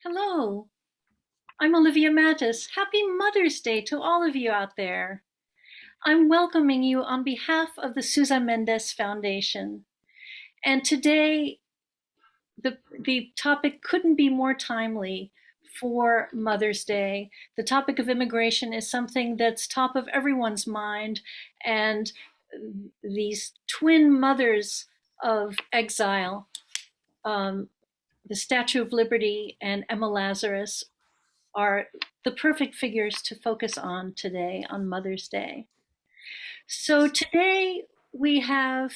Hello, I'm Olivia Mattis. Happy Mother's Day to all of you out there. I'm welcoming you on behalf of the Sousa Mendes Foundation. And today, the topic couldn't be more timely for Mother's Day. The topic of immigration is something that's top of everyone's mind, and these twin mothers of exile, the Statue of Liberty and Emma Lazarus, are the perfect figures to focus on today on Mother's Day. So today we have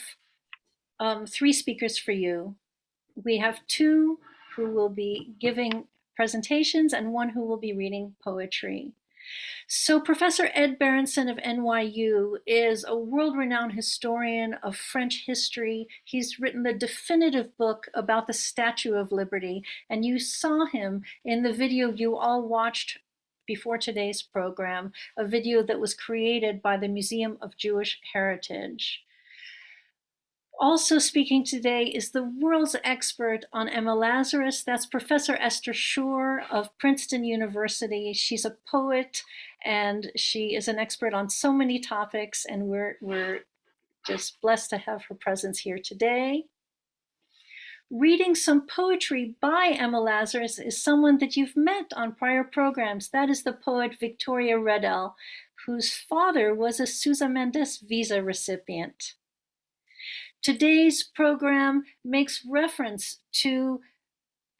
three speakers for you. We have two who will be giving presentations and one who will be reading poetry. So Professor Ed Berenson of NYU is a world-renowned historian of French history. He's written the definitive book about the Statue of Liberty, and you saw him in the video you all watched before today's program, a video that was created by the Museum of Jewish Heritage. Also speaking today is the world's expert on Emma Lazarus. That's Professor ESTHER SCHOR of Princeton University. She's a poet and she is an expert on so many topics, and we're just blessed to have her presence here today. Reading some poetry by Emma Lazarus is someone that you've met on prior programs. That is the poet Victoria Redell, whose father was a Sousa Mendes visa recipient. Today's program makes reference to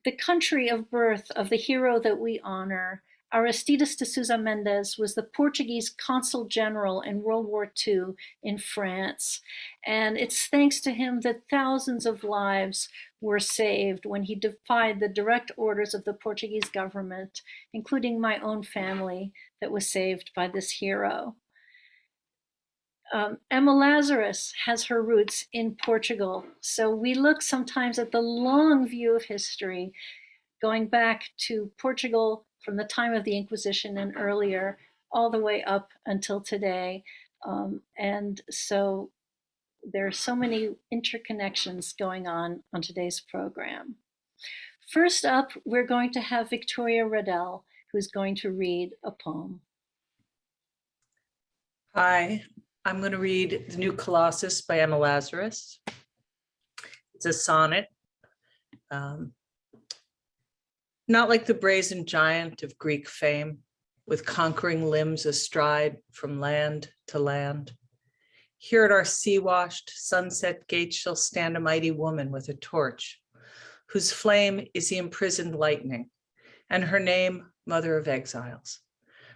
the country of birth of the hero that we honor. Aristides de Sousa Mendes was the Portuguese consul general in World War II in France. And it's thanks to him that thousands of lives were saved when he defied the direct orders of the Portuguese government, including my own family that was saved by this hero. Emma Lazarus has her roots in Portugal. So we look sometimes at the long view of history, going back to Portugal from the time of the Inquisition and earlier, all the way up until today. And so there are so many interconnections going on today's program. First up, we're going to have Victoria Redell, who's going to read a poem. Hi, I'm going to read The New Colossus by Emma Lazarus. It's a sonnet. Not like the brazen giant of Greek fame, with conquering limbs astride from land to land. Here at our sea-washed sunset gate shall stand a mighty woman with a torch, whose flame is the imprisoned lightning, and her name, Mother of Exiles.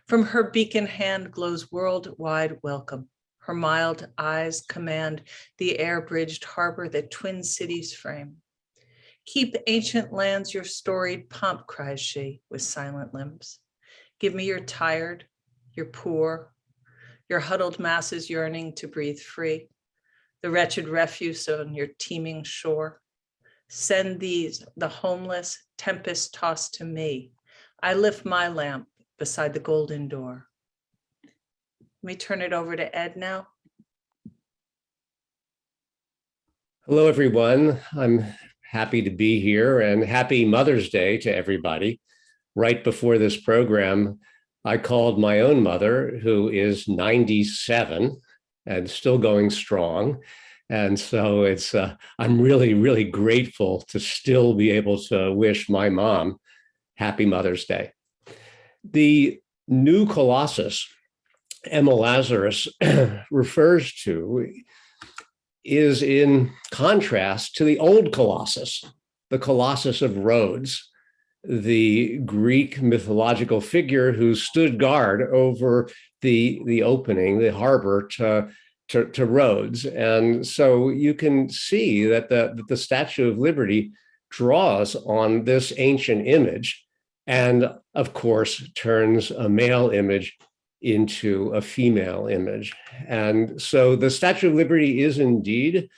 From her beacon hand glows worldwide welcome. Her mild eyes command the air-bridged harbor that twin cities frame. Keep ancient lands your storied pomp, cries she with silent limbs. Give me your tired, your poor, your huddled masses yearning to breathe free, the wretched refuse on your teeming shore. Send these, the homeless, tempest-tossed to me. I lift my lamp beside the golden door. Let me turn it over to Ed now. Hello, everyone. I'm happy to be here, and happy Mother's Day to everybody. Right before this program, I called my own mother, who is 97 and still going strong. And so I'm really, really grateful to still be able to wish my mom happy Mother's Day. The new Colossus Emma Lazarus refers to is in contrast to the old Colossus, the Colossus of Rhodes, the Greek mythological figure who stood guard over the opening, the harbor to Rhodes. And so you can see that the Statue of Liberty draws on this ancient image and, of course, turns a male image into a female image. And so the Statue of Liberty is indeed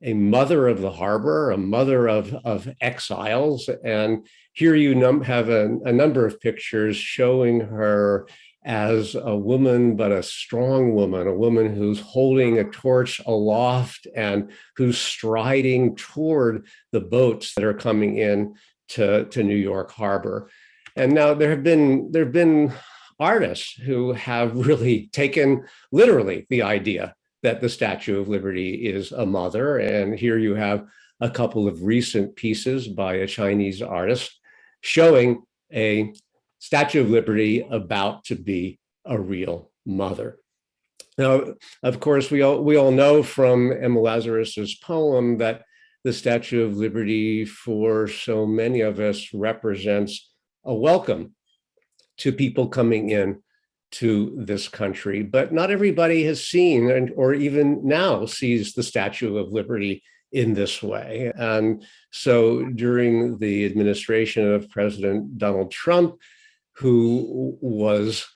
a mother of the harbor, a mother of exiles. And here you have a number of pictures showing her as a woman, but a strong woman, a woman who's holding a torch aloft and who's striding toward the boats that are coming in to New York Harbor. And now there have been artists who have really taken literally the idea that the Statue of Liberty is a mother. And here you have a couple of recent pieces by a Chinese artist showing a Statue of Liberty about to be a real mother. Now, of course, we all know from Emma Lazarus's poem that the Statue of Liberty for so many of us represents a welcome to people coming in to this country, but not everybody has seen or even now sees the Statue of Liberty in this way. And so during the administration of President Donald Trump, who was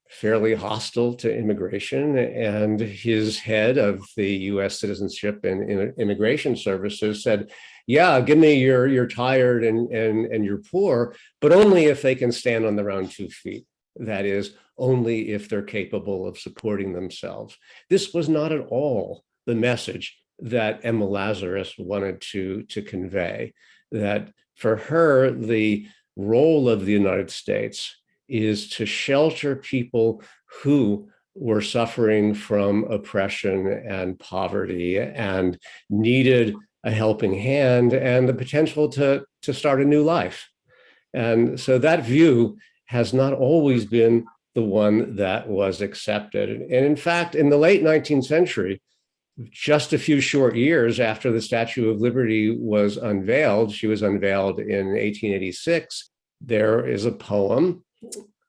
fairly hostile to immigration, and his head of the U.S. Citizenship and Immigration Services said, yeah, give me you're tired and you're poor, but only if they can stand on their own 2 feet. That is, only if they're capable of supporting themselves. This was not at all the message that Emma Lazarus wanted to convey, that for her, the role of the United States is to shelter people who were suffering from oppression and poverty and needed a helping hand and the potential to start a new life. And so that view has not always been the one that was accepted. And in fact, in the late 19th century, just a few short years after the Statue of Liberty was unveiled, she was unveiled in 1886, there is a poem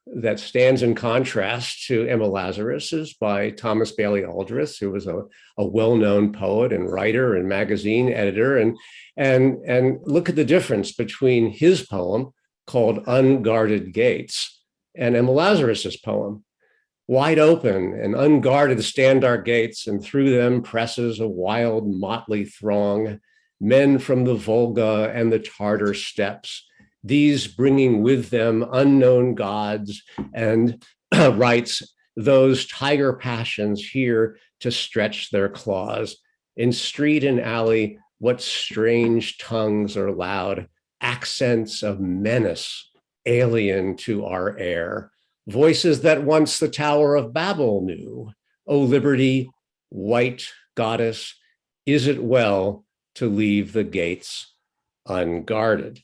that stands in contrast to Emma Lazarus's by Thomas Bailey Aldrich, who was a well-known poet and writer and magazine editor. And look at the difference between his poem called Unguarded Gates and Emma Lazarus's poem. Wide open and unguarded stand our gates, and through them presses a wild motley throng, men from the Volga and the Tartar steppes, these bringing with them unknown gods, and writes, those tiger passions here to stretch their claws. In street and alley, what strange tongues are loud, accents of menace, alien to our air, voices that once the Tower of Babel knew. O liberty, white goddess, is it well to leave the gates unguarded?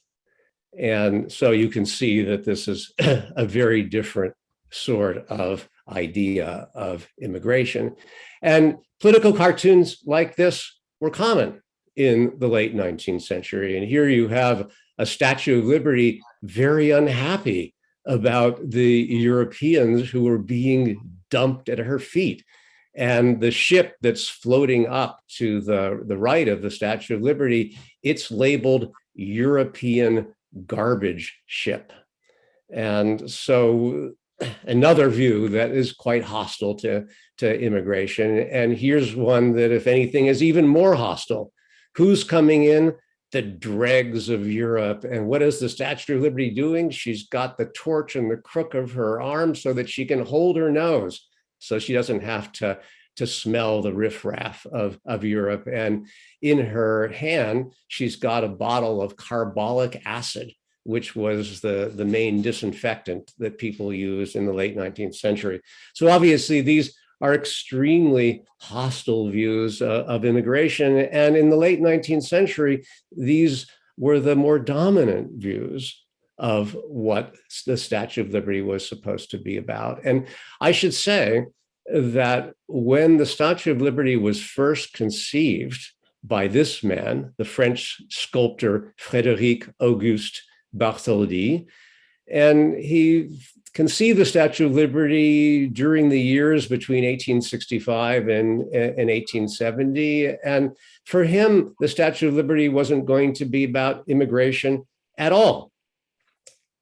And so you can see that this is a very different sort of idea of immigration. And political cartoons like this were common in the late 19th century. And here you have a Statue of Liberty very unhappy about the Europeans who were being dumped at her feet. And the ship that's floating up to the right of the Statue of Liberty, it's labeled European garbage ship. And so another view that is quite hostile to immigration. And here's one that, if anything, is even more hostile. Who's coming in? The dregs of Europe. And what is the Statue of Liberty doing? She's got the torch in the crook of her arm so that she can hold her nose, so she doesn't have to smell the riffraff of Europe. And in her hand, she's got a bottle of carbolic acid, which was the main disinfectant that people used in the late 19th century. So obviously these are extremely hostile views of immigration. And in the late 19th century, these were the more dominant views of what the Statue of Liberty was supposed to be about. And I should say that when the Statue of Liberty was first conceived by this man, the French sculptor Frédéric Auguste Bartholdi, and he conceived the Statue of Liberty during the years between 1865 and 1870. And for him, the Statue of Liberty wasn't going to be about immigration at all.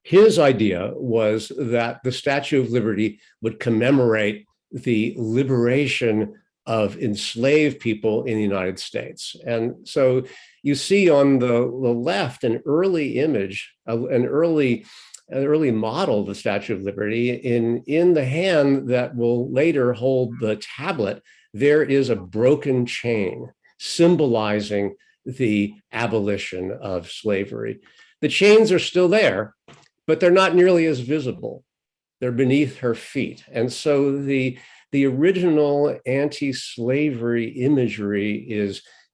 His idea was that the Statue of Liberty would commemorate the liberation of enslaved people in the United States. And so you see on the left an early image, an early model of the Statue of Liberty. In the hand that will later hold the tablet, there is a broken chain symbolizing the abolition of slavery. The chains are still there, but they're not nearly as visible. They're beneath her feet. And so the original anti-slavery imagery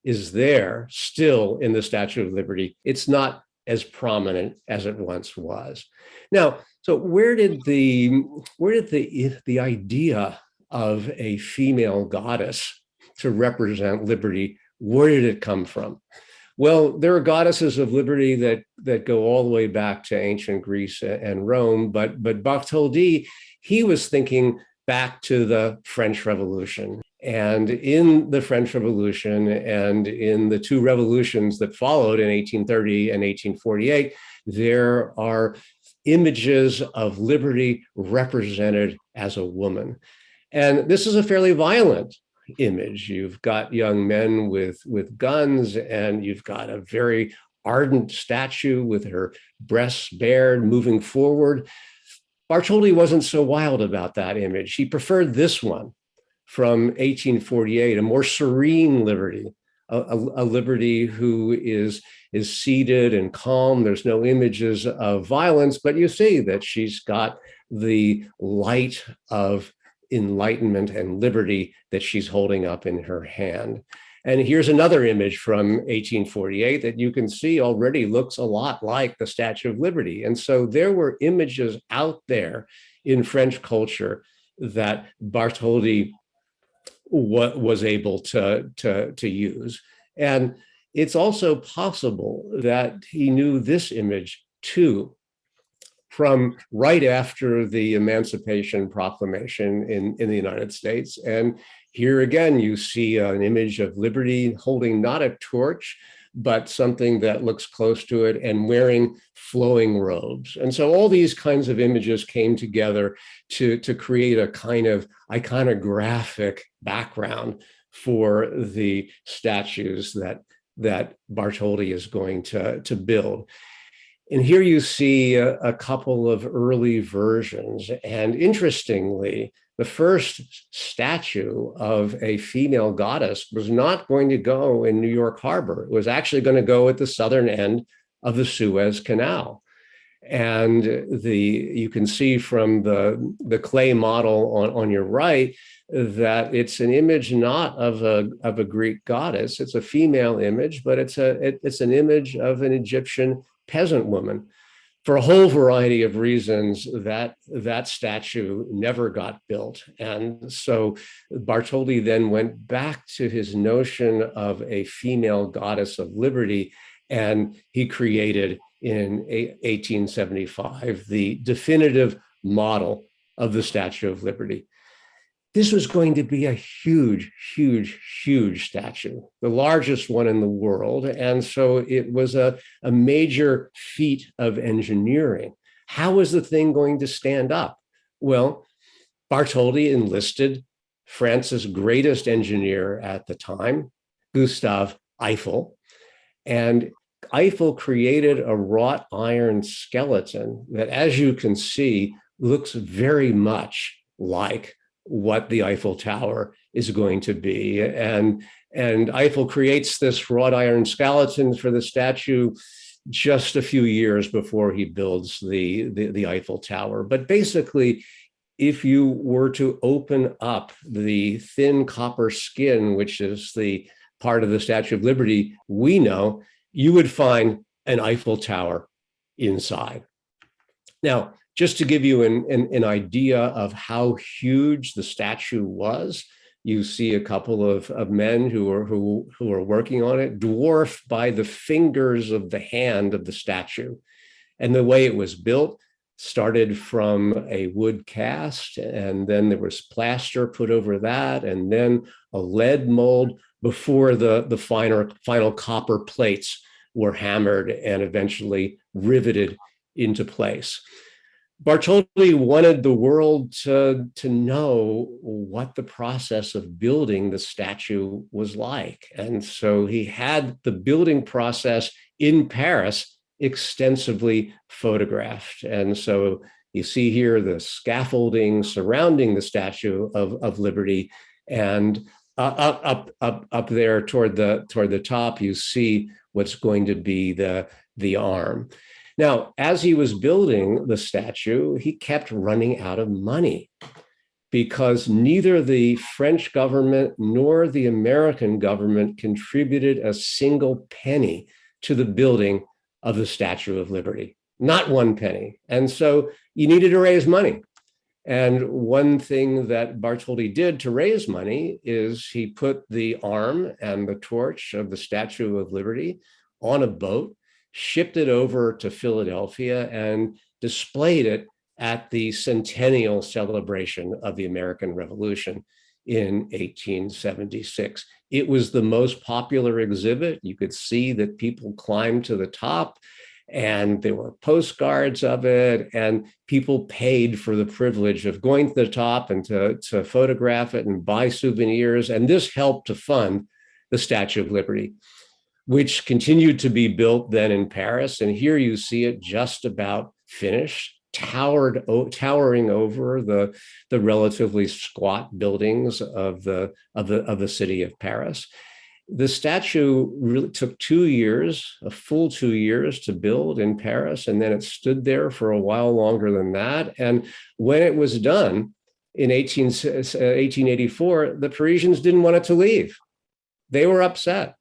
is there still in the Statue of Liberty. It's not as prominent as it once was. Now, so where did the idea of a female goddess to represent liberty, where did it come from? Well, there are goddesses of liberty that go all the way back to ancient Greece and Rome, but Bartholdi, he was thinking back to the French Revolution. And in the French Revolution and in the two revolutions that followed in 1830 and 1848, there are images of liberty represented as a woman. And this is a fairly violent image. You've got young men with guns, and you've got a very ardent statue with her breasts bared, moving forward. Bartholdi wasn't so wild about that image. He preferred this one from 1848, a more serene liberty, a liberty who is seated and calm. There's no images of violence, but you see that she's got the light of enlightenment and liberty that she's holding up in her hand. And here's another image from 1848 that you can see already looks a lot like the Statue of Liberty. And so there were images out there in French culture that Bartholdi was able to use. And it's also possible that he knew this image too, from right after the Emancipation Proclamation in the United States. And here again, you see an image of liberty holding not a torch, but something that looks close to it and wearing flowing robes. And so all these kinds of images came together to create a kind of iconographic background for the statues that Bartholdi is going to build. And here you see a couple of early versions. And interestingly, the first statue of a female goddess was not going to go in New York Harbor. It was actually going to go at the southern end of the Suez Canal. And you can see from the clay model on your right that it's an image not of a Greek goddess. It's a female image, but it's an image of an Egyptian peasant woman. For a whole variety of reasons, that statue never got built. And so Bartholdi then went back to his notion of a female goddess of liberty, and he created in 1875 the definitive model of the Statue of Liberty. This was going to be a huge, huge, huge statue, the largest one in the world. And so it was a major feat of engineering. How was the thing going to stand up? Well, Bartholdi enlisted France's greatest engineer at the time, Gustave Eiffel. And Eiffel created a wrought iron skeleton that, as you can see, looks very much like what the Eiffel Tower is going to be. And Eiffel creates this wrought iron skeleton for the statue just a few years before he builds the Eiffel Tower. But basically, if you were to open up the thin copper skin, which is the part of the Statue of Liberty we know, you would find an Eiffel Tower inside. Now, just to give you an idea of how huge the statue was, you see a couple of men who are working on it, dwarfed by the fingers of the hand of the statue. And the way it was built started from a wood cast, and then there was plaster put over that, and then a lead mold before the final copper plates were hammered and eventually riveted into place. Bartholdi wanted the world to know what the process of building the statue was like. And so he had the building process in Paris extensively photographed. And so you see here the scaffolding surrounding the Statue of Liberty, and up there toward the top, you see what's going to be the arm. Now, as he was building the statue, he kept running out of money because neither the French government nor the American government contributed a single penny to the building of the Statue of Liberty, not one penny. And so you needed to raise money. And one thing that Bartholdi did to raise money is he put the arm and the torch of the Statue of Liberty on a boat, shipped it over to Philadelphia, and displayed it at the centennial celebration of the American Revolution in 1876. It was the most popular exhibit. You could see that people climbed to the top, and there were postcards of it, and people paid for the privilege of going to the top and to photograph it and buy souvenirs. And this helped to fund the Statue of Liberty, which continued to be built then in Paris. And here you see it just about finished, towering over the relatively squat buildings of the city of Paris. The statue really took 2 years, a full 2 years to build in Paris, and then it stood there for a while longer than that. And when it was done in 1884, the Parisians didn't want it to leave. They were upset.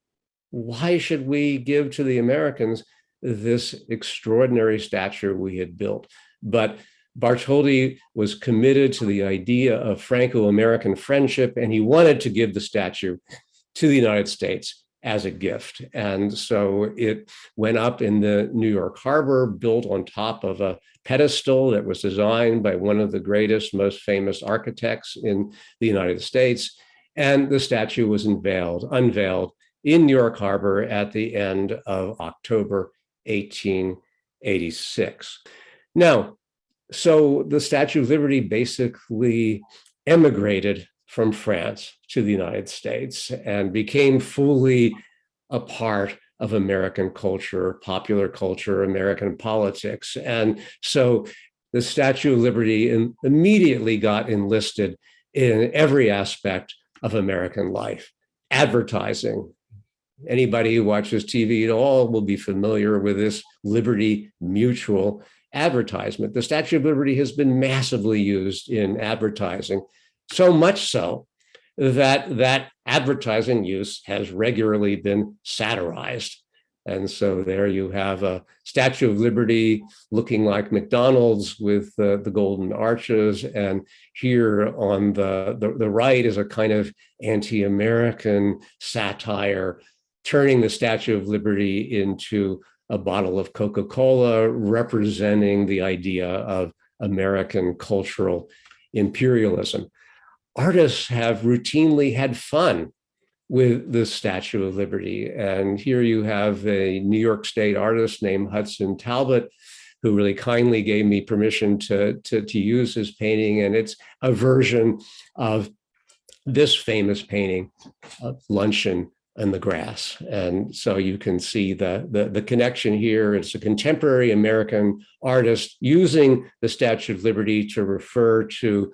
Why should we give to the Americans this extraordinary statue we had built? But Bartholdi was committed to the idea of Franco-American friendship, and he wanted to give the statue to the United States as a gift. And so it went up in the New York Harbor, built on top of a pedestal that was designed by one of the greatest, most famous architects in the United States. And the statue was unveiled in New York Harbor at the end of October 1886. Now, so the Statue of Liberty basically emigrated from France to the United States and became fully a part of American culture, popular culture, American politics. And so the Statue of Liberty immediately got enlisted in every aspect of American life. Advertising. Anybody who watches TV at all will be familiar with this Liberty Mutual advertisement. The Statue of Liberty has been massively used in advertising, so much so that advertising use has regularly been satirized. And so there you have a Statue of Liberty looking like McDonald's with the golden arches. And here on the right is a kind of anti-American satire, turning the Statue of Liberty into a bottle of Coca-Cola, representing the idea of American cultural imperialism. Artists have routinely had fun with the Statue of Liberty. And here you have a New York State artist named Hudson Talbot, who really kindly gave me permission to use his painting. And it's a version of this famous painting, Luncheon in the Grass. And so you can see the connection here. It's a contemporary American artist using the Statue of Liberty to refer to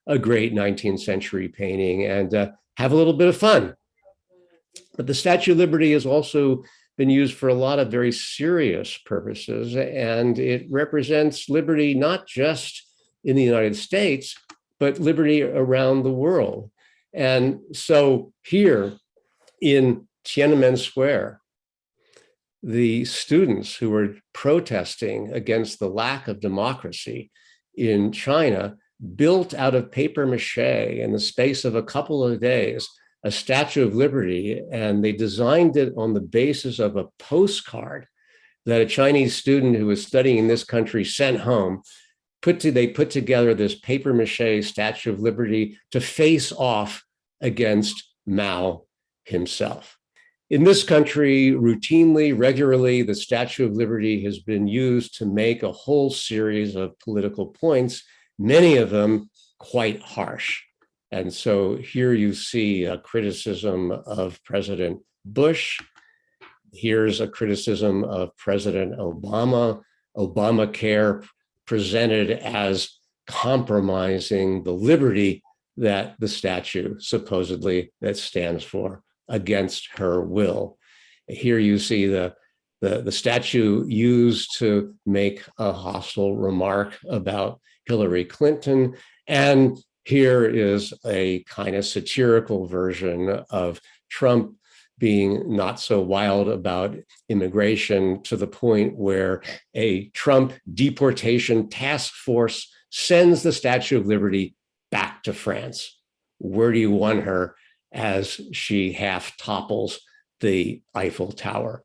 a great 19th century painting and have a little bit of fun. But the Statue of Liberty has also been used for a lot of very serious purposes, and it represents liberty not just in the United States, but liberty around the world. And so here in Tiananmen Square, the students who were protesting against the lack of democracy in China built out of paper mache in the space of a couple of days a Statue of Liberty, and they designed it on the basis of a postcard that a Chinese student who was studying in this country sent home. They put together this paper mache Statue of Liberty to face off against Mao himself. In this country, routinely, regularly, the Statue of Liberty has been used to make a whole series of political points, many of them quite harsh. And so here you see a criticism of President Bush. Here's a criticism of President Obama. Obamacare presented as compromising the liberty that the statue supposedly that stands for against her will. Here you see the the statue used to make a hostile remark about Hillary Clinton. And here is a kind of satirical version of Trump being not so wild about immigration, to the point where a Trump deportation task force sends the Statue of Liberty back to France. Where do you want her as she half topples the Eiffel Tower?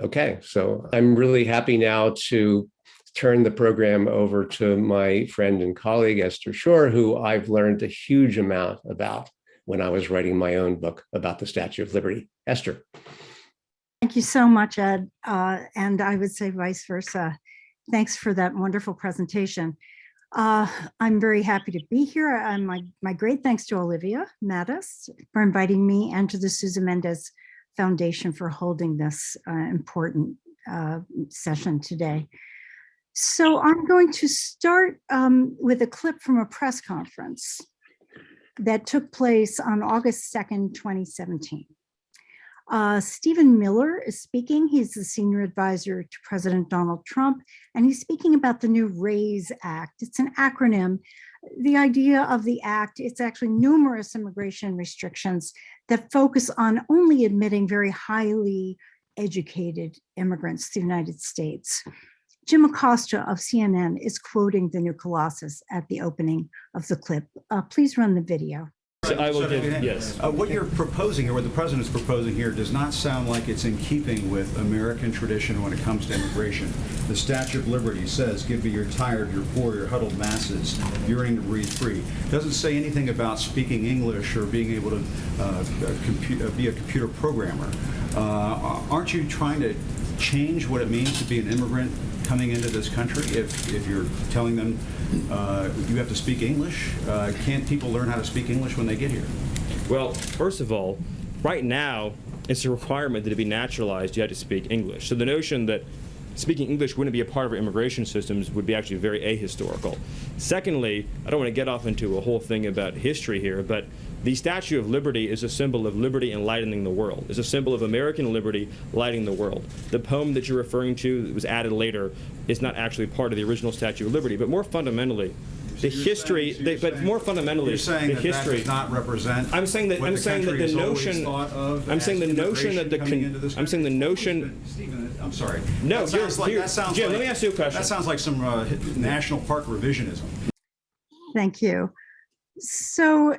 Okay, so I'm really happy now to turn the program over to my friend and colleague, Esther Schchoor, who I've learned a huge amount about when I was writing my own book about the Statue of Liberty. Esther. Thank you so much, Ed. And I would say vice versa. Thanks for that wonderful presentation. I'm very happy to be here. My great thanks to Olivia Mattis for inviting me, and to the Susan Mendez Foundation for holding this important session today. So I'm going to start with a clip from a press conference that took place on August 2nd, 2017. Stephen Miller is speaking. He's the senior advisor to President Donald Trump, and he's speaking about the new RAISE Act. It's an acronym. The idea of the act, it's actually numerous immigration restrictions that focus on only admitting very highly educated immigrants to the United States. Jim Acosta of CNN is quoting the new colossus at the opening of the clip. Please run the video. So I will give, yes. What you're proposing here, what the president is proposing here, does not sound like it's in keeping with American tradition when it comes to immigration. The Statue of Liberty says, "Give me your tired, your poor, your huddled masses, yearning to breathe free." It doesn't say anything about speaking English or being able to be a computer programmer. Aren't you trying to change what it means to be an immigrant coming into this country? If you're telling them you have to speak English, can't people learn how to speak English when they get here? Well, first of all, right now, it's a requirement that to be naturalized, you have to speak English. So the notion that speaking English wouldn't be a part of our immigration systems would be actually very ahistorical. Secondly, I don't want to get off into a whole thing about history here, but the Statue of Liberty is a symbol of liberty enlightening the world. It's a symbol of American liberty lighting the world. The poem that you're referring to that was added later is not actually part of the original Statue of Liberty, but more fundamentally, the history, more fundamentally, you're saying the that history does not represent. I'm saying that the notion. I'm saying the notion that I'm saying the notion. Stephen, I'm sorry. No, Jim. Let me ask you a question. That sounds like some national park revisionism. Thank you. So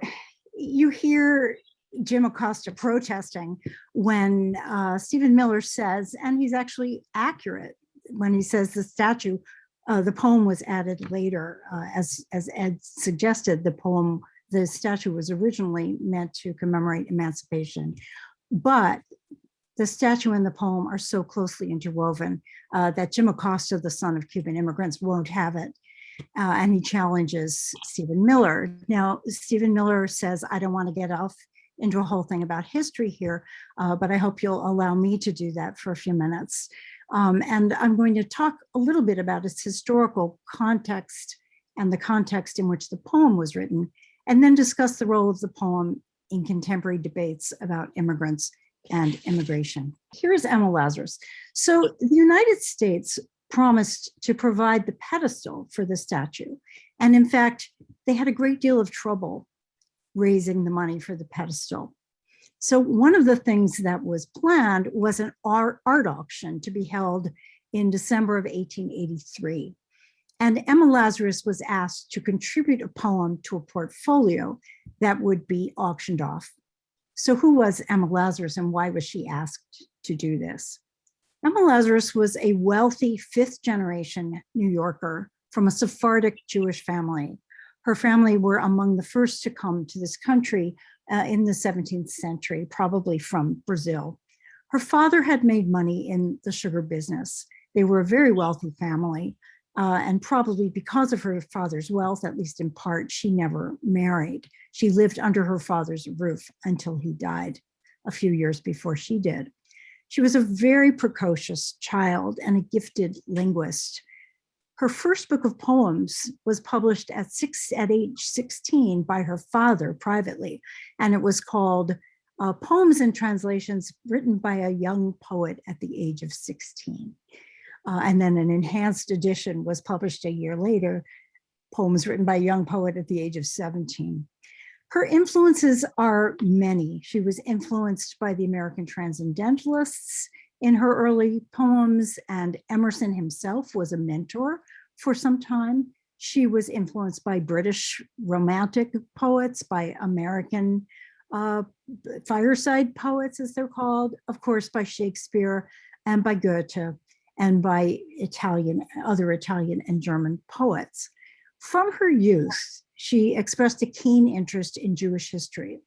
you hear Jim Acosta protesting when Stephen Miller says, and he's actually accurate when he says the statue. The poem was added later, as Ed suggested. The statue was originally meant to commemorate emancipation, but the statue and the poem are so closely interwoven that Jim Acosta, the son of Cuban immigrants, won't have it, and he challenges Stephen Miller. Now, Stephen Miller says, "I don't want to get off into a whole thing about history here, but I hope you'll allow me to do that for a few minutes." And I'm going to talk a little bit about its historical context and the context in which the poem was written, and then discuss the role of the poem in contemporary debates about immigrants and immigration. Here's Emma Lazarus. So the United States promised to provide the pedestal for the statue. And in fact, they had a great deal of trouble raising the money for the pedestal. So one of the things that was planned was an art auction to be held in December of 1883. And Emma Lazarus was asked to contribute a poem to a portfolio that would be auctioned off. So who was Emma Lazarus, and why was she asked to do this? Emma Lazarus was a wealthy fifth-generation New Yorker from a Sephardic Jewish family. Her family were among the first to come to this country in the 17th century, probably from Brazil. Her father had made money in the sugar business. They were a very wealthy family, and probably because of her father's wealth, at least in part, she never married. She lived under her father's roof until he died a few years before she did. She was a very precocious child and a gifted linguist. Her first book of poems was published at age 16 by her father privately, and it was called poems and translations written by a young poet at the age of 16. And then an enhanced edition was published a year later, poems written by a young poet at the age of 17. Her influences are many. She was influenced by the American transcendentalists in her early poems, and Emerson himself was a mentor for some time. She was influenced by British romantic poets, by American fireside poets, as they're called, of course, by Shakespeare and by Goethe and by other Italian and German poets. From her youth, she expressed a keen interest in Jewish history.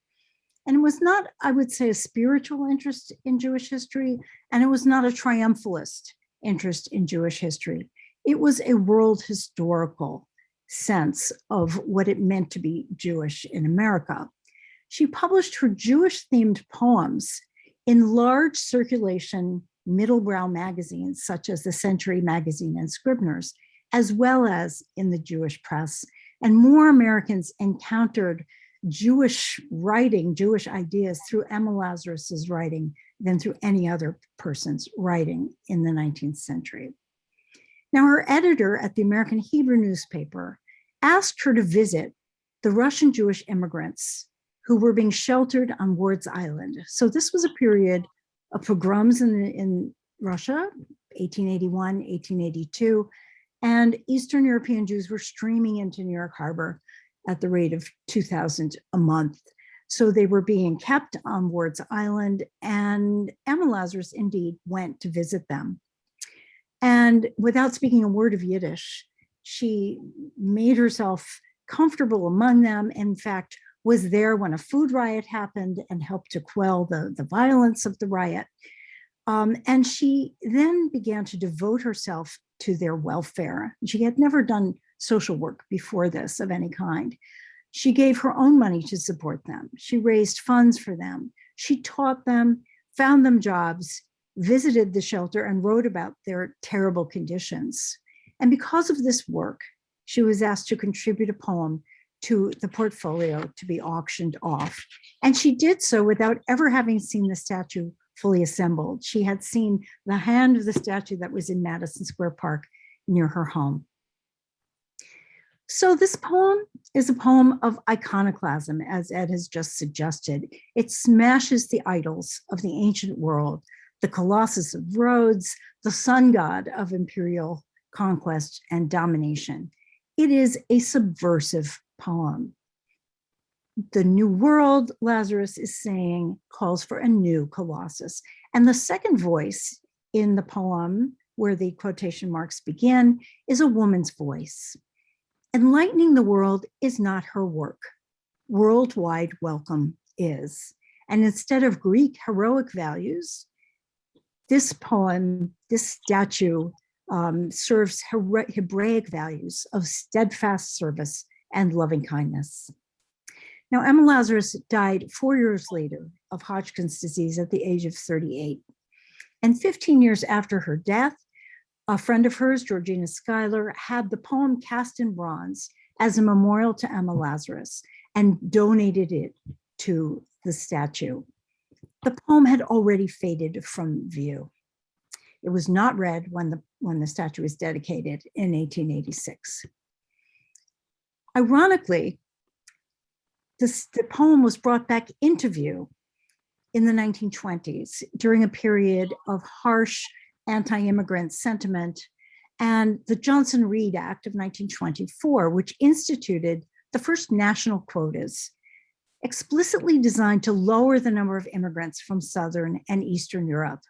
And it was not, I would say, a spiritual interest in Jewish history, and it was not a triumphalist interest in Jewish history. It was a world historical sense of what it meant to be Jewish in America. She published her Jewish-themed poems in large circulation middlebrow magazines, such as the Century Magazine and Scribner's, as well as in the Jewish press. And more Americans encountered Jewish writing, Jewish ideas through Emma Lazarus's writing than through any other person's writing in the 19th century. Now, her editor at the American Hebrew newspaper asked her to visit the Russian Jewish immigrants who were being sheltered on Ward's Island. So this was a period of pogroms in Russia, 1881, 1882, and Eastern European Jews were streaming into New York Harbor at the rate of 2,000 a month. So they were being kept on Ward's Island, and Emma Lazarus indeed went to visit them. And without speaking a word of Yiddish, she made herself comfortable among them. In fact, was there when a food riot happened and helped to quell the violence of the riot. And she then began to devote herself to their welfare. She had never done social work before this of any kind. She gave her own money to support them. She raised funds for them. She taught them, found them jobs, visited the shelter, and wrote about their terrible conditions. And because of this work, she was asked to contribute a poem to the portfolio to be auctioned off. And she did so without ever having seen the statue fully assembled. She had seen the hand of the statue that was in Madison Square Park near her home. So this poem is a poem of iconoclasm, as Ed has just suggested. It smashes the idols of the ancient world, the colossus of Rhodes, the sun god of imperial conquest and domination. It is a subversive poem. The new world, Lazarus is saying, calls for a new colossus. And the second voice in the poem, where the quotation marks begin, is a woman's voice. Enlightening the world is not her work. Worldwide welcome is. And instead of Greek heroic values, this poem, this statue, serves Hebraic values of steadfast service and loving kindness. Now, Emma Lazarus died 4 years later of Hodgkin's disease at the age of 38. And 15 years after her death, a friend of hers, Georgina Schuyler, had the poem cast in bronze as a memorial to Emma Lazarus and donated it to the statue. The poem had already faded from view. It was not read when the statue was dedicated in 1886. Ironically, the poem was brought back into view in the 1920s during a period of harsh anti-immigrant sentiment and the Johnson-Reed Act of 1924, which instituted the first national quotas, explicitly designed to lower the number of immigrants from Southern and Eastern Europe.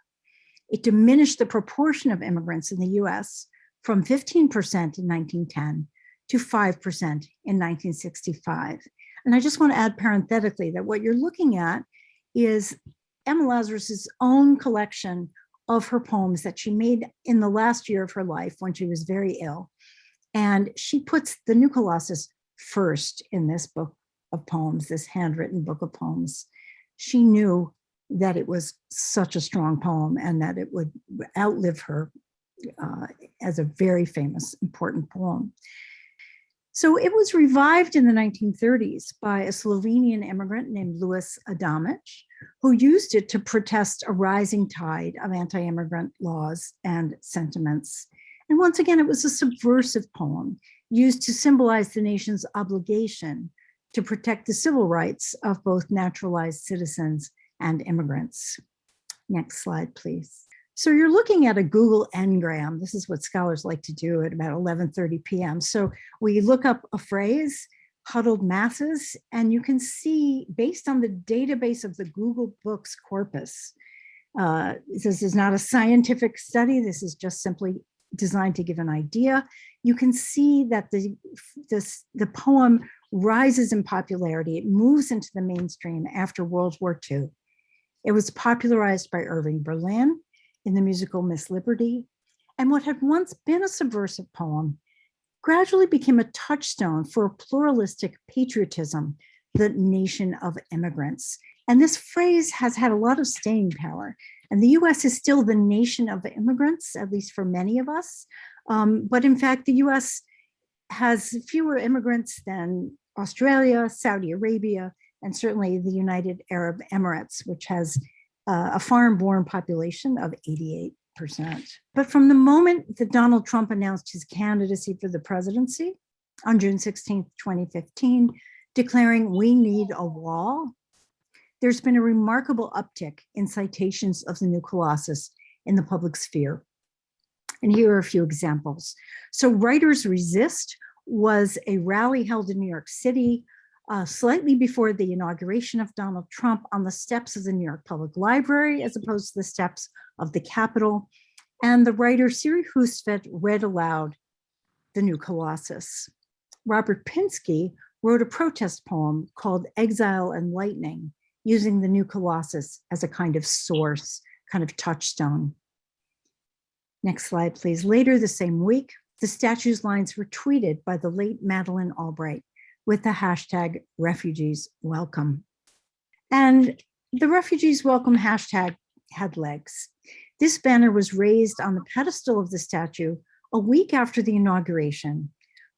It diminished the proportion of immigrants in the US from 15% in 1910 to 5% in 1965. And I just want to add parenthetically that what you're looking at is Emma Lazarus's own collection of her poems that she made in the last year of her life when she was very ill. And she puts the new Colossus first in this book of poems, this handwritten book of poems. She knew that it was such a strong poem and that it would outlive her as a very famous, important poem. So it was revived in the 1930s by a Slovenian immigrant named Louis Adamic, who used it to protest a rising tide of anti-immigrant laws and sentiments. And once again, it was a subversive poem used to symbolize the nation's obligation to protect the civil rights of both naturalized citizens and immigrants. Next slide, please. So you're looking at a Google Ngram. This is what scholars like to do at about 11:30 p.m. So we look up a phrase, huddled masses, and you can see based on the database of the Google Books corpus, this is not a scientific study. This is just simply designed to give an idea. You can see that the poem rises in popularity. It moves into the mainstream after World War II. It was popularized by Irving Berlin in the musical Miss Liberty, and what had once been a subversive poem gradually became a touchstone for a pluralistic patriotism, the nation of immigrants. And this phrase has had a lot of staying power. And the US is still the nation of immigrants, at least for many of us. But in fact, the US has fewer immigrants than Australia, Saudi Arabia, and certainly the United Arab Emirates, which has a foreign-born population of 88%. But from the moment that Donald Trump announced his candidacy for the presidency on June 16, 2015, declaring we need a wall, there's been a remarkable uptick in citations of the new colossus in the public sphere. And here are a few examples. So Writers Resist was a rally held in New York City slightly before the inauguration of Donald Trump on the steps of the New York Public Library, as opposed to the steps of the Capitol. And the writer Siri Hustvedt read aloud the new colossus. Robert Pinsky wrote a protest poem called Exile and Lightning, using the new colossus as a kind of source, kind of touchstone. Next slide, please. Later the same week, the statue's lines were tweeted by the late Madeleine Albright with the hashtag refugees welcome. And the refugees welcome hashtag had legs. This banner was raised on the pedestal of the statue a week after the inauguration,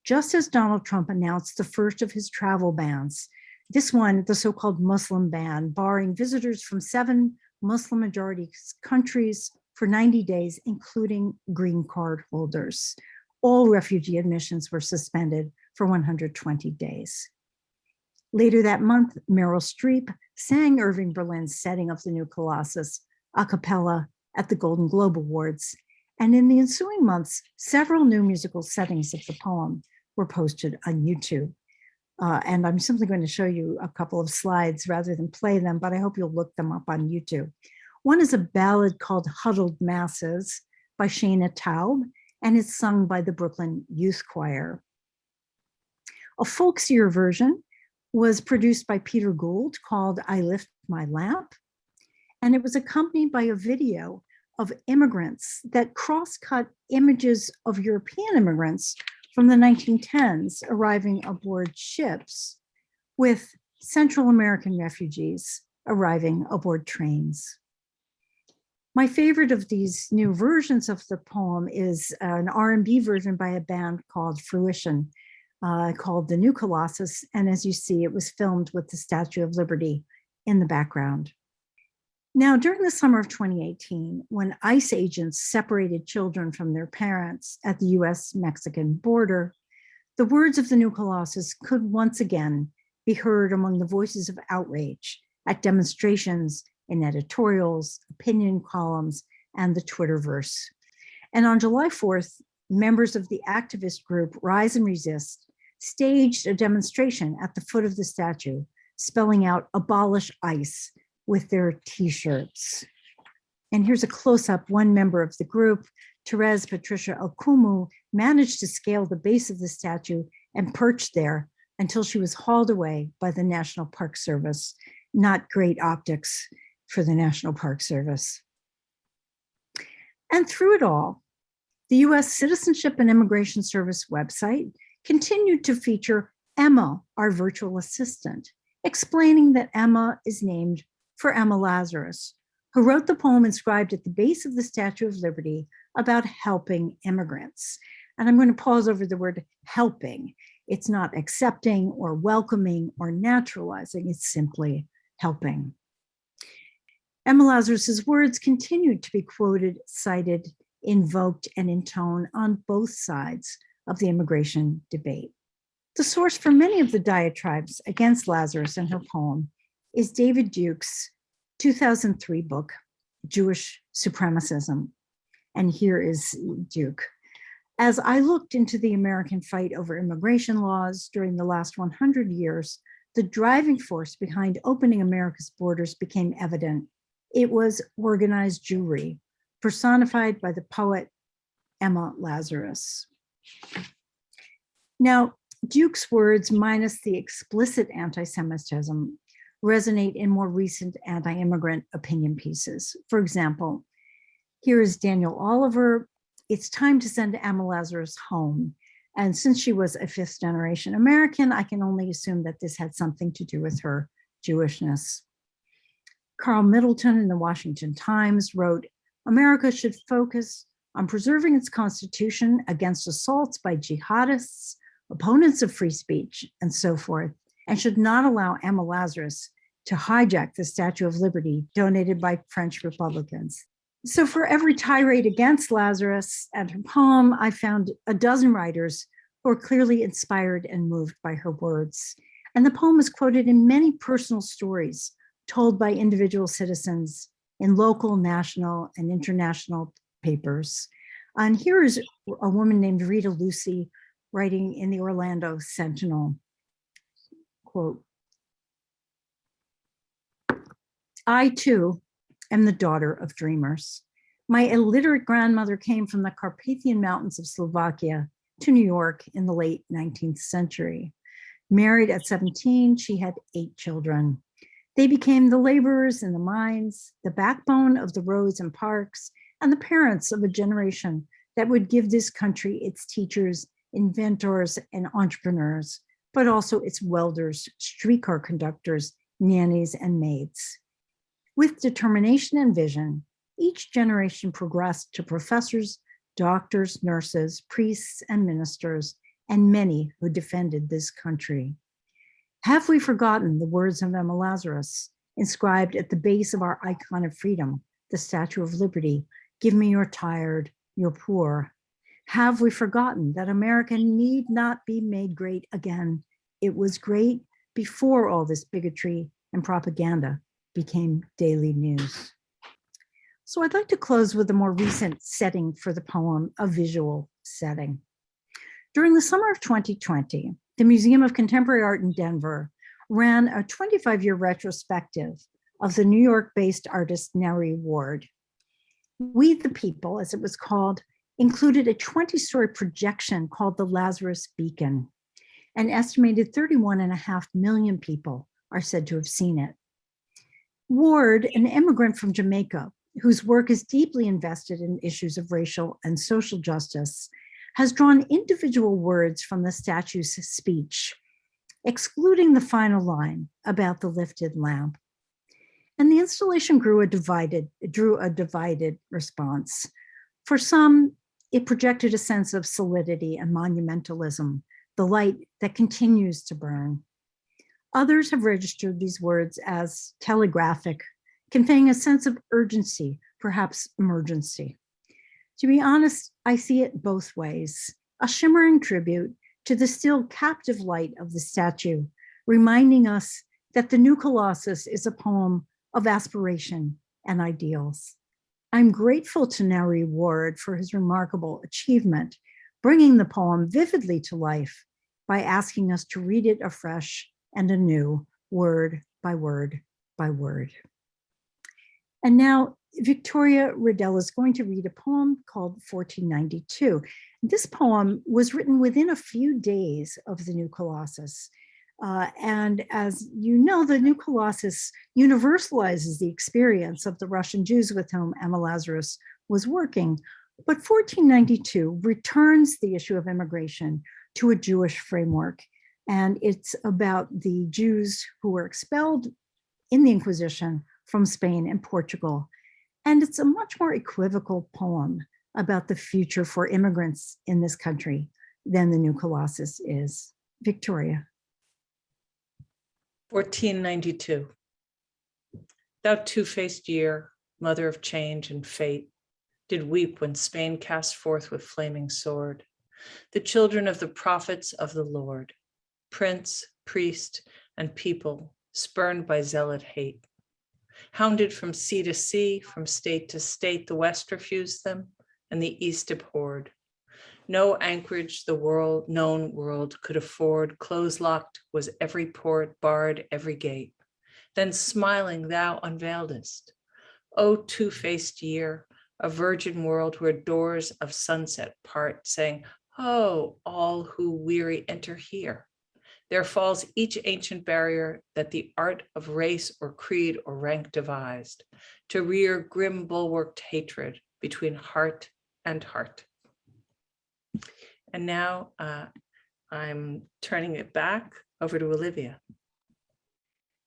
just as Donald Trump announced the first of his travel bans. This one, the so-called Muslim ban, barring visitors from 7 Muslim majority countries for 90 days, including green card holders. All refugee admissions were suspended for 120 days. Later that month, Meryl Streep sang Irving Berlin's setting of the new colossus a cappella at the Golden Globe Awards. And in the ensuing months, several new musical settings of the poem were posted on YouTube. And I'm simply going to show you a couple of slides rather than play them, but I hope you'll look them up on YouTube. One is a ballad called Huddled Masses by Shana Taub, and it's sung by the Brooklyn Youth Choir. A folksier version was produced by Peter Gould called I Lift My Lamp, and it was accompanied by a video of immigrants that cross-cut images of European immigrants from the 1910s arriving aboard ships with Central American refugees arriving aboard trains. My favorite of these new versions of the poem is an R&B version by a band called Fruition, called The New Colossus. And as you see, it was filmed with the Statue of Liberty in the background. Now, during the summer of 2018, when ICE agents separated children from their parents at the US-Mexican border, the words of the new colossus could once again be heard among the voices of outrage at demonstrations, in editorials, opinion columns, and the Twitterverse. And on July 4th, members of the activist group Rise and Resist staged a demonstration at the foot of the statue, spelling out "Abolish ICE" with their t-shirts. And here's a close-up. One member of the group, Therese Patricia Okumu, managed to scale the base of the statue and perched there until she was hauled away by the National Park Service. Not great optics for the National Park Service. And through it all, the US Citizenship and Immigration Service website continued to feature Emma, our virtual assistant, explaining that Emma is named for Emma Lazarus, who wrote the poem inscribed at the base of the Statue of Liberty about helping immigrants. And I'm going to pause over the word helping. It's not accepting or welcoming or naturalizing, it's simply helping. Emma Lazarus's words continued to be quoted, cited, invoked, and intoned on both sides of the immigration debate. The source for many of the diatribes against Lazarus and her poem is David Duke's 2003 book, Jewish Supremacism. And here is Duke. As I looked into the American fight over immigration laws during the last 100 years, the driving force behind opening America's borders became evident. It was organized Jewry, personified by the poet Emma Lazarus. Now, Duke's words, minus the explicit anti-Semitism, resonate in more recent anti-immigrant opinion pieces. For example, here is Daniel Oliver. It's time to send Emma Lazarus home. And since she was a fifth generation American, I can only assume that this had something to do with her Jewishness. Carl Middleton in the Washington Times wrote, America should focus on preserving its constitution against assaults by jihadists, opponents of free speech, and so forth, and should not allow Emma Lazarus to hijack the Statue of Liberty donated by French Republicans. So for every tirade against Lazarus and her poem, I found a dozen writers who are clearly inspired and moved by her words. And the poem is quoted in many personal stories told by individual citizens in local, national, and international papers. And here is a woman named Rita Lucy writing in the Orlando Sentinel, quote, I too am the daughter of dreamers. My illiterate grandmother came from the Carpathian Mountains of Slovakia to New York in the late 19th century. Married at 17, she had 8 children. They became the laborers in the mines, the backbone of the roads and parks, and the parents of a generation that would give this country its teachers, inventors, and entrepreneurs, but also its welders, streetcar conductors, nannies, and maids. With determination and vision, each generation progressed to professors, doctors, nurses, priests, and ministers, and many who defended this country. Have we forgotten the words of Emma Lazarus, inscribed at the base of our icon of freedom, the Statue of Liberty, give me your tired, your poor? Have we forgotten that America need not be made great again? It was great before all this bigotry and propaganda became daily news. So I'd like to close with a more recent setting for the poem, a visual setting. During the summer of 2020, the Museum of Contemporary Art in Denver ran a 25-year retrospective of the New York-based artist Nursery. We the People, as it was called, included a 20-story projection called the Lazarus Beacon. An estimated 31.5 million people are said to have seen it. Ward, an immigrant from Jamaica, whose work is deeply invested in issues of racial and social justice, has drawn individual words from the statue's speech, excluding the final line about the lifted lamp. And the installation drew a divided response. For some, it projected a sense of solidity and monumentalism, the light that continues to burn. Others have registered these words as telegraphic, conveying a sense of urgency, perhaps emergency. To be honest, I see it both ways, a shimmering tribute to the still captive light of the statue, reminding us that the new Colossus is a poem of aspiration and ideals. I'm grateful to Nursery for his remarkable achievement, bringing the poem vividly to life by asking us to read it afresh and anew, word by word by word. And now Victoria Riddell is going to read a poem called 1492. This poem was written within a few days of the new Colossus. And as you know, the new Colossus universalizes the experience of the Russian Jews with whom Emma Lazarus was working. But 1492 returns the issue of immigration to a Jewish framework. And it's about the Jews who were expelled in the Inquisition from Spain and Portugal. And it's a much more equivocal poem about the future for immigrants in this country than the new Colossus is. Victoria. 1492. Thou two-faced year, mother of change and fate, did weep when Spain cast forth with flaming sword the children of the prophets of the Lord, prince, priest, and people, spurned by zealot hate. Hounded from sea to sea, from state to state, the West refused them, and the East abhorred. No anchorage the known world could afford, close-locked was every port, barred every gate. Then smiling thou unveiledest. O two-faced year, a virgin world where doors of sunset part, saying, "Oh, all who weary enter here." There falls each ancient barrier that the art of race or creed or rank devised, to rear grim bulwarked hatred between heart and heart. And now I'm turning it back over to Olivia.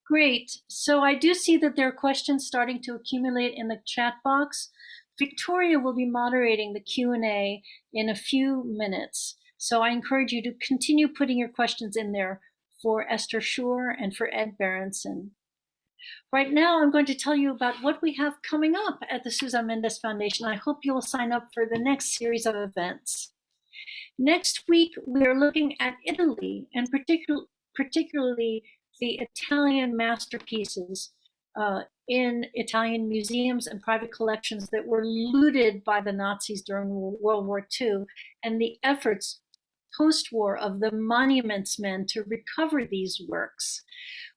Great. So I do see that there are questions starting to accumulate in the chat box. Victoria will be moderating the Q&A in a few minutes. So I encourage you to continue putting your questions in there for Esther Schor and for Ed Berenson. Right now, I'm going to tell you about what we have coming up at the Susan Mendes Foundation. I hope you'll sign up for the next series of events. Next week, we are looking at Italy, and particularly the Italian masterpieces in Italian museums and private collections that were looted by the Nazis during World War II, and the efforts post-war of the Monuments Men to recover these works.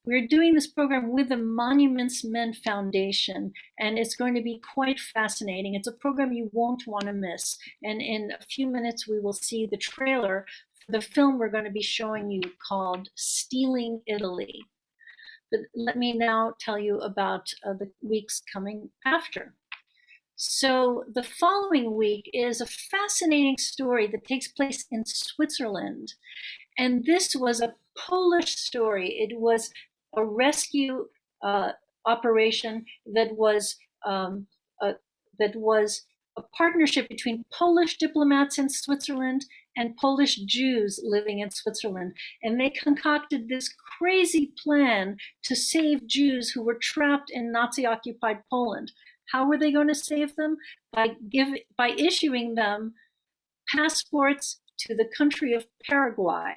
We're doing this program with the Monuments Men Foundation, and it's going to be quite fascinating. It's a program you won't want to miss. And in a few minutes, we will see the trailer for the film we're going to be showing you called Stealing Italy. But let me now tell you about the weeks coming after. So the following week is a fascinating story that takes place in Switzerland. And this was a Polish story. It was a rescue operation that was a partnership between Polish diplomats in Switzerland and Polish Jews living in Switzerland. And they concocted this crazy plan to save Jews who were trapped in Nazi-occupied Poland. How were they going to save them? By issuing them passports to the country of Paraguay.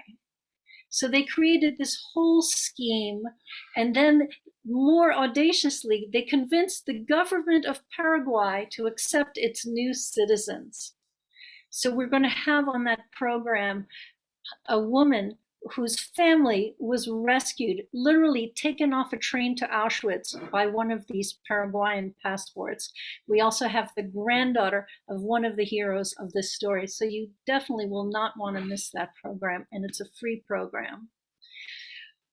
So they created this whole scheme, and then more audaciously, they convinced the government of Paraguay to accept its new citizens. So we're going to have on that program a woman whose family was rescued, literally taken off a train to Auschwitz by one of these Paraguayan passports. We also have the granddaughter of one of the heroes of this story. So you definitely will not want to miss that program, and it's a free program.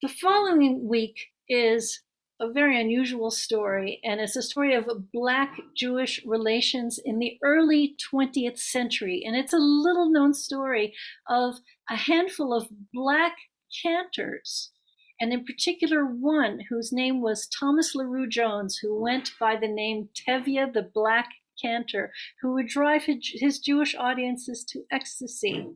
The following week is a very unusual story, and it's a story of Black-Jewish relations in the early 20th century. And it's a little known story of a handful of Black cantors, and in particular one whose name was Thomas LaRue Jones, who went by the name Tevye the Black Cantor, who would drive his Jewish audiences to ecstasy.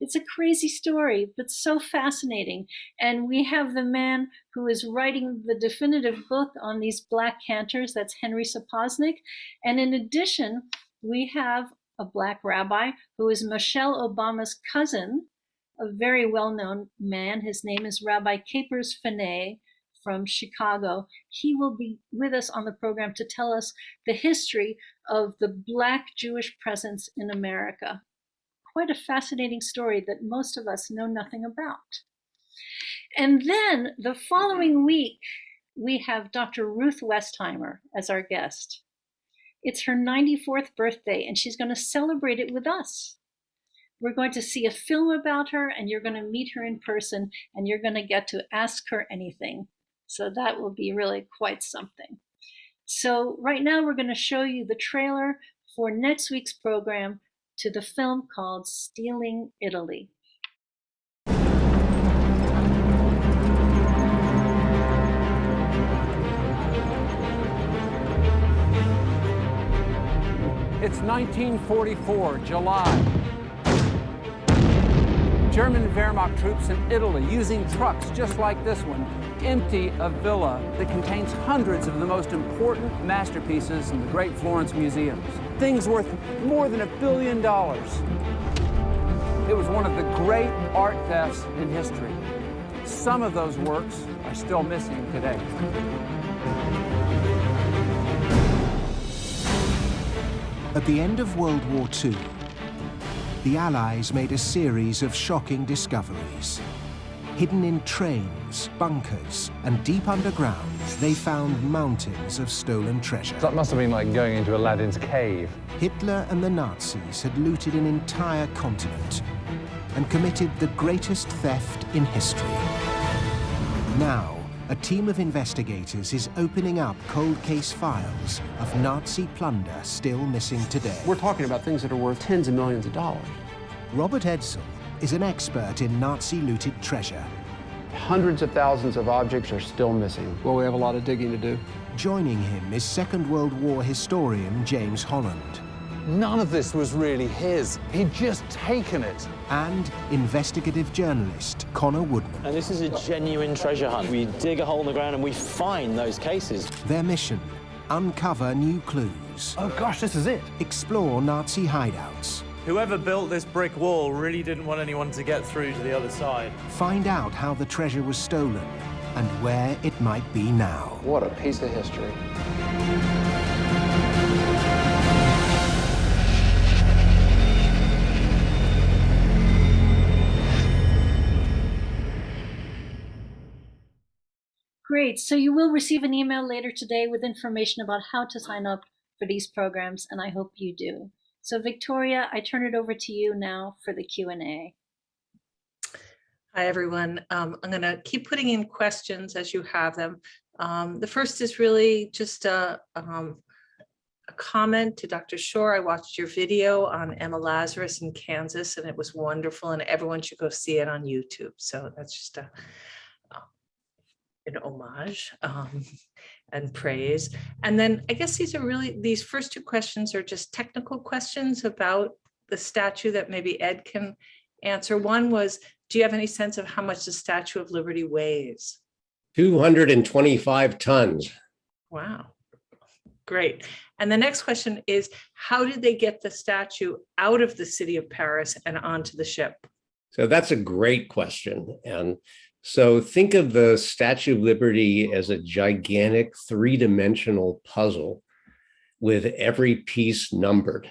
It's a crazy story, but so fascinating. And we have the man who is writing the definitive book on these Black cantors, that's Henry Sapoznik. And in addition, we have a Black rabbi who is Michelle Obama's cousin, a very well-known man. His name is Rabbi Capers Fanay from Chicago. He will be with us on the program to tell us the history of the Black Jewish presence in America. Quite a fascinating story that most of us know nothing about. And then the following week, we have Dr. Ruth Westheimer as our guest. It's her 94th birthday, and she's going to celebrate it with us. We're going to see a film about her, and you're going to meet her in person, and you're going to get to ask her anything. So that will be really quite something. So right now, we're going to show you the trailer for next week's program to the film called Stealing Italy. It's 1944, July. German Wehrmacht troops in Italy using trucks just like this one empty a villa that contains hundreds of the most important masterpieces in the great Florence museums. Things worth more than $1 billion. It was one of the great art thefts in history. Some of those works are still missing today. At the end of World War II, the Allies made a series of shocking discoveries. Hidden in trains, bunkers, and deep underground, they found mountains of stolen treasure. That must have been like going into Aladdin's cave. Hitler and the Nazis had looted an entire continent and committed the greatest theft in history. Now, a team of investigators is opening up cold case files of Nazi plunder still missing today. We're talking about things that are worth tens of millions of dollars. Robert Edsel is an expert in Nazi-looted treasure. Hundreds of thousands of objects are still missing. Well, we have a lot of digging to do. Joining him is Second World War historian James Holland. None of this was really his. He'd just taken it. And investigative journalist Connor Woodman. And this is a genuine treasure hunt. We dig a hole in the ground and we find those cases. Their mission, uncover new clues. Oh gosh, this is it. Explore Nazi hideouts. Whoever built this brick wall really didn't want anyone to get through to the other side. Find out how the treasure was stolen and where it might be now. What a piece of history. Great. So you will receive an email later today with information about how to sign up for these programs, and I hope you do. So Victoria, I turn it over to you now for the Q&A. Hi, everyone. I'm going to keep putting in questions as you have them. The first is really just a comment to Dr. Shore. I watched your video on Emma Lazarus in Kansas, and it was wonderful, and everyone should go see it on YouTube. So that's just an homage and praise. And then I guess these first two questions are just technical questions about the statue that maybe Ed can answer. One was, do you have any sense of how much the Statue of Liberty weighs? 225 tons. Wow, great. And the next question is, how did they get the statue out of the city of Paris and onto the ship? So that's a great question. And so think of the Statue of Liberty as a gigantic three-dimensional puzzle with every piece numbered.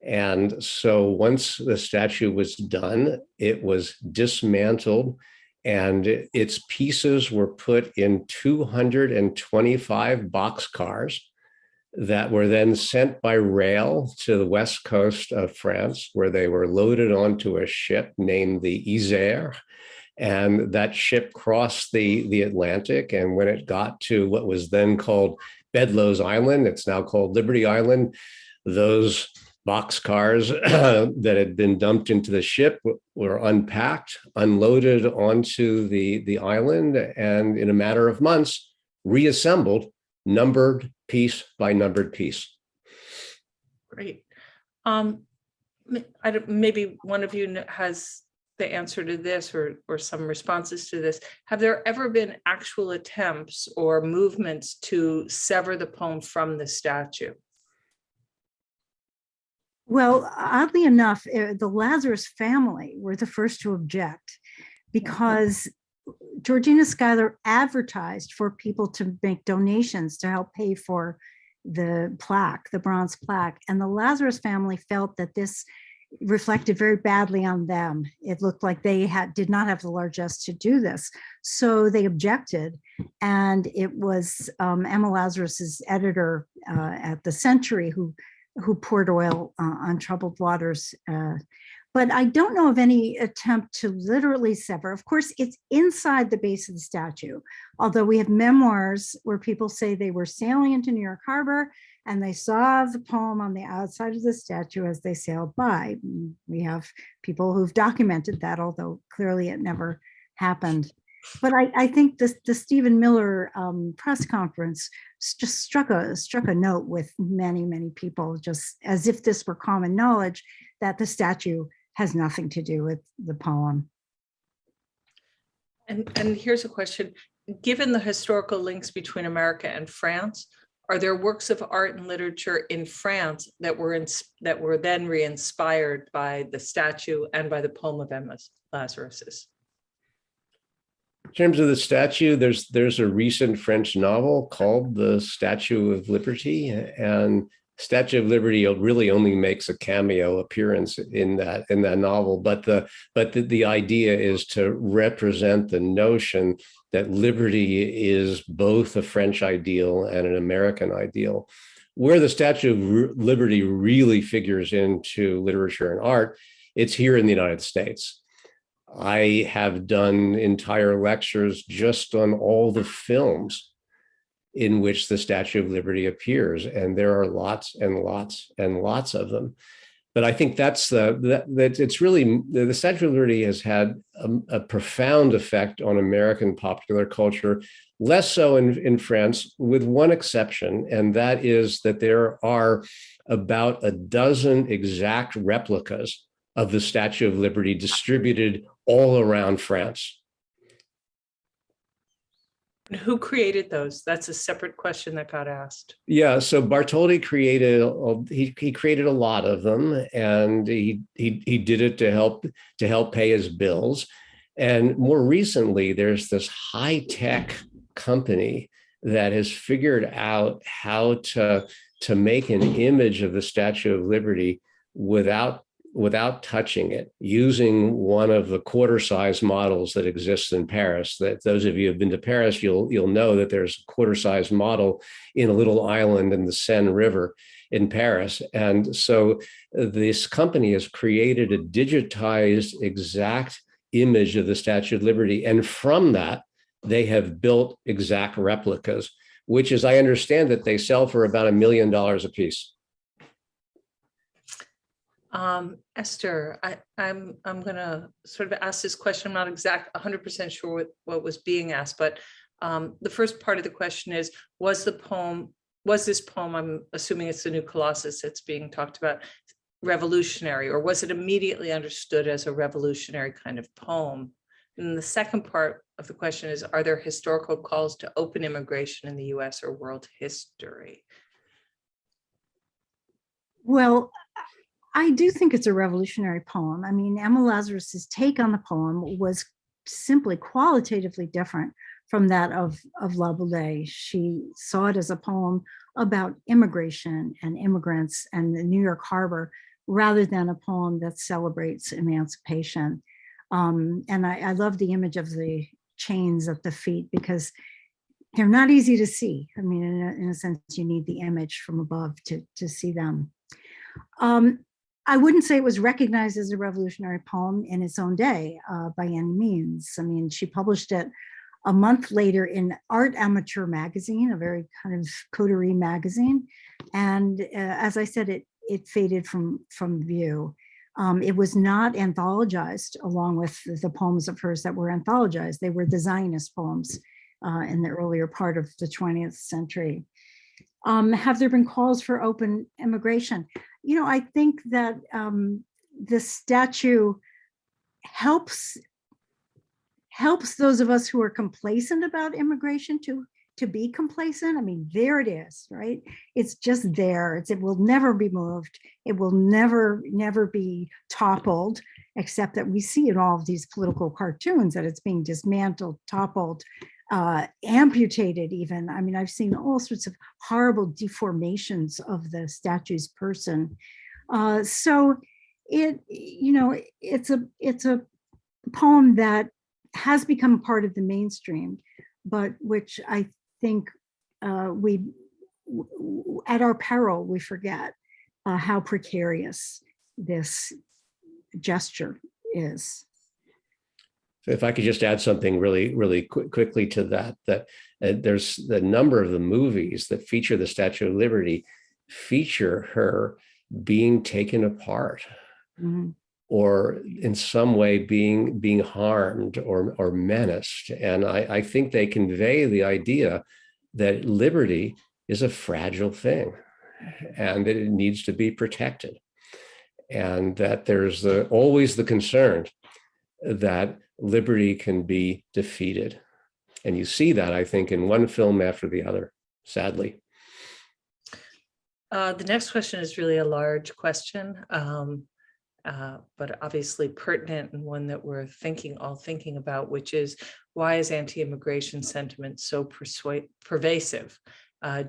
And so once the statue was done, it was dismantled and its pieces were put in 225 boxcars that were then sent by rail to the west coast of France, where they were loaded onto a ship named the Exile. And that ship crossed the Atlantic. And when it got to what was then called Bedloe's Island, it's now called Liberty Island, those boxcars that had been dumped into the ship were unpacked, unloaded onto the island, and in a matter of months, reassembled, numbered piece by numbered piece. Great. Maybe one of you has the answer to this or some responses to this. Have there ever been actual attempts or movements to sever the poem from the statue? Well, oddly enough, the Lazarus family were the first to object because Georgina Schuyler advertised for people to make donations to help pay for the plaque, the bronze plaque. And the Lazarus family felt that this reflected very badly on them. It looked like they did not have the largesse to do this. So they objected. And it was Emma Lazarus's editor at the Century who poured oil on troubled waters. But I don't know of any attempt to literally sever. Of course, it's inside the base of the statue, although we have memoirs where people say they were sailing into New York Harbor and they saw the poem on the outside of the statue as they sailed by. We have people who've documented that, although clearly it never happened. But I think the Stephen Miller press conference just struck a note with many, many people, just as if this were common knowledge that the statue has nothing to do with the poem. And here's a question. Given the historical links between America and France, are there works of art and literature in France that were then re-inspired by the statue and by the poem of Emma Lazarus? In terms of the statue, there's a recent French novel called The Statue of Liberty, and Statue of Liberty really only makes a cameo appearance in that novel, but the idea is to represent the notion that liberty is both a French ideal and an American ideal. Where the Statue of Liberty really figures into literature and art, it's here in the United States. I have done entire lectures just on all the films in which the Statue of Liberty appears, and there are lots and lots and lots of them. But I think it's really, the Statue of Liberty has had a profound effect on American popular culture, less so in France, with one exception, and that is that there are about a dozen exact replicas of the Statue of Liberty distributed all around France. Who created those? That's a separate question that got asked. Yeah, so Bartholdi created he created a lot of them, and he did it to help pay his bills. And more recently, there's this high-tech company that has figured out how to make an image of the Statue of Liberty without touching it, using one of the quarter-size models that exists in Paris. That those of you who have been to Paris, you'll know that there's a quarter-size model in a little island in the Seine River in Paris. And so this company has created a digitized exact image of the Statue of Liberty. And from that, they have built exact replicas, which, as I understand it, they sell for about $1 million a piece. Esther, I'm going to sort of ask this question. I'm not 100% sure what was being asked, but the first part of the question is, was this poem, I'm assuming it's the new Colossus that's being talked about, revolutionary, or was it immediately understood as a revolutionary kind of poem? And the second part of the question is, are there historical calls to open immigration in the US or world history? Well, I do think it's a revolutionary poem. I mean, Emma Lazarus's take on the poem was simply qualitatively different from that of La Boulaye. She saw it as a poem about immigration and immigrants and the New York Harbor, rather than a poem that celebrates emancipation. And I love the image of the chains at the feet, because they're not easy to see. I mean, in a sense, you need the image from above to see them. I wouldn't say it was recognized as a revolutionary poem in its own day by any means. I mean, she published it a month later in Art Amateur magazine, a very kind of coterie magazine. And as I said, it faded from view. It was not anthologized along with the poems of hers that were anthologized. They were the Zionist poems in the earlier part of the 20th century. Have there been calls for open immigration? You know, I think that the statue helps those of us who are complacent about immigration to be complacent. I mean, there it is, right? It's just there. It will never be moved. It will never be toppled, except that we see in all of these political cartoons that it's being dismantled, toppled, amputated even. I mean, I've seen all sorts of horrible deformations of the statue's person. So it's a poem that has become part of the mainstream, but which I think we, at our peril, we forget how precarious this gesture is. So if I could just add something really quickly to that, there's the number of the movies that feature the Statue of Liberty feature her being taken apart, mm-hmm. or in some way being harmed or menaced. And I think they convey the idea that liberty is a fragile thing and that it needs to be protected. and that there's always the concern that liberty can be defeated. And you see that, I think, in one film after the other, sadly. The next question is really a large question, but obviously pertinent, and one that we're all thinking about, which is, why is anti-immigration sentiment so pervasive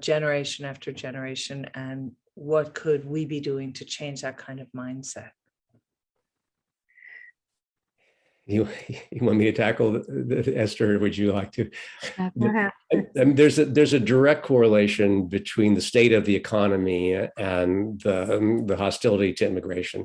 generation after generation, and what could we be doing to change that kind of mindset? You want me to tackle Esther, or would you like to? Go ahead. I mean, there's a direct correlation between the state of the economy and the hostility to immigration.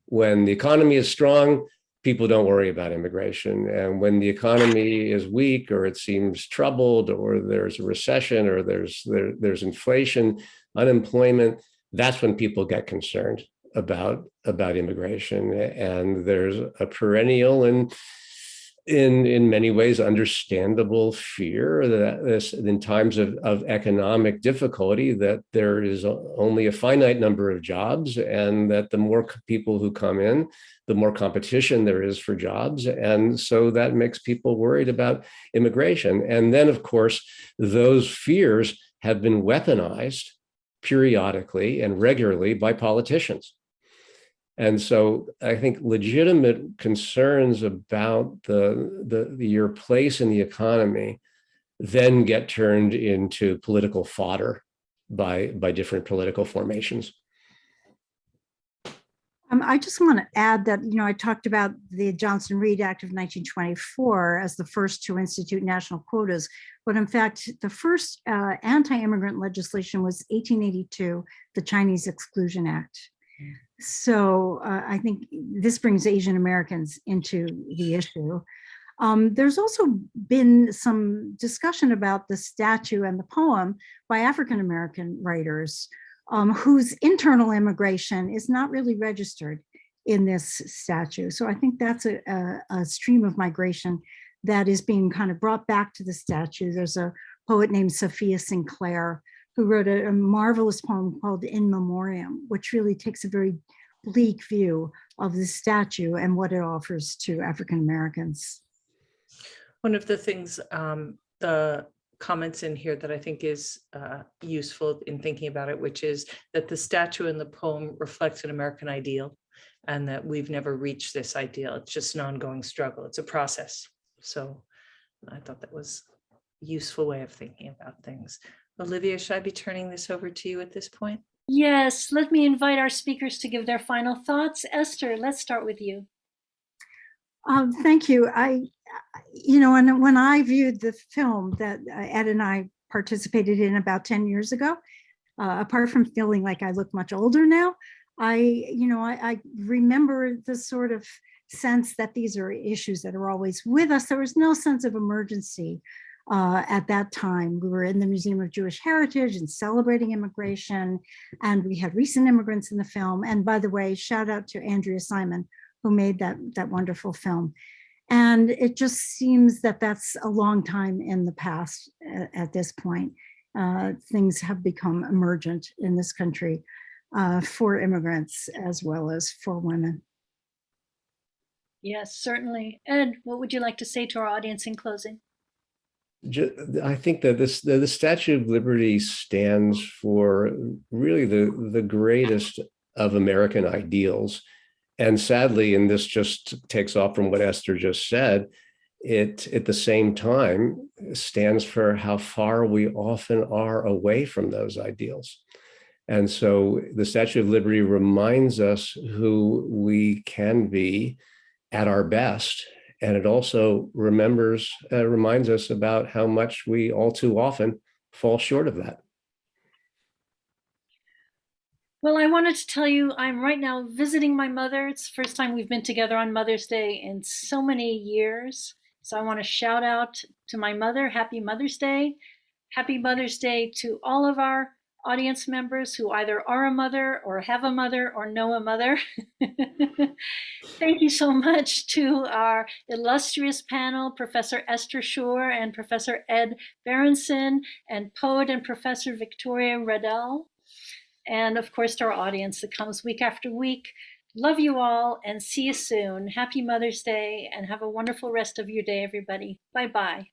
When the economy is strong, people don't worry about immigration. And when the economy is weak, or it seems troubled, or there's a recession, or there's inflation, unemployment, that's when people get concerned about immigration. And there's a perennial and in many ways understandable fear that in times of economic difficulty, that there is only a finite number of jobs, and that the more people who come in, the more competition there is for jobs. And so that makes people worried about immigration. And then, of course, those fears have been weaponized periodically and regularly by politicians. And so I think legitimate concerns about your place in the economy then get turned into political fodder by different political formations. I just want to add that, I talked about the Johnson-Reed Act of 1924 as the first to institute national quotas, but in fact, the first anti-immigrant legislation was 1882, the Chinese Exclusion Act. So I think this brings Asian Americans into the issue. There's also been some discussion about the statue and the poem by African American writers whose internal immigration is not really registered in this statue. So I think that's a stream of migration that is being kind of brought back to the statue. There's a poet named Sophia Sinclair who wrote a marvelous poem called In Memoriam, which really takes a very bleak view of the statue and what it offers to African Americans. One of the things, the comments in here that I think is useful in thinking about it, which is that the statue and the poem reflects an American ideal, and that we've never reached this ideal. It's just an ongoing struggle. It's a process. So I thought that was a useful way of thinking about things. Olivia, should I be turning this over to you at this point? Yes, let me invite our speakers to give their final thoughts. Esther, let's start with you. Thank you. And when I viewed the film that Ed and I participated in about 10 years ago, apart from feeling like I look much older now, I remember the sort of sense that these are issues that are always with us. There was no sense of emergency at that time. We were in the Museum of Jewish Heritage and celebrating immigration, and we had recent immigrants in the film. And by the way, shout out to Andrea Simon, who made that wonderful film. And it just seems that that's a long time in the past at this point. Things have become emergent in this country for immigrants as well as for women. Yes, certainly. Ed, what would you like to say to our audience in closing? I think that the Statue of Liberty stands for really the greatest of American ideals. And sadly, and this just takes off from what Esther just said, it at the same time stands for how far we often are away from those ideals. And so the Statue of Liberty reminds us who we can be at our best. And it also reminds us about how much we all too often fall short of that. Well, I wanted to tell you, I'm right now visiting my mother. It's the first time we've been together on Mother's Day in so many years. So I want to shout out to my mother, Happy Mother's Day. Happy Mother's Day to all of our audience members who either are a mother or have a mother or know a mother. Thank you so much to our illustrious panel, Professor Esther Schor and Professor Ed Berenson, and poet and Professor Victoria Redell. And of course, to our audience that comes week after week Love you all and see you soon. Happy Mother's Day and have a wonderful rest of your day, everybody. Bye-bye.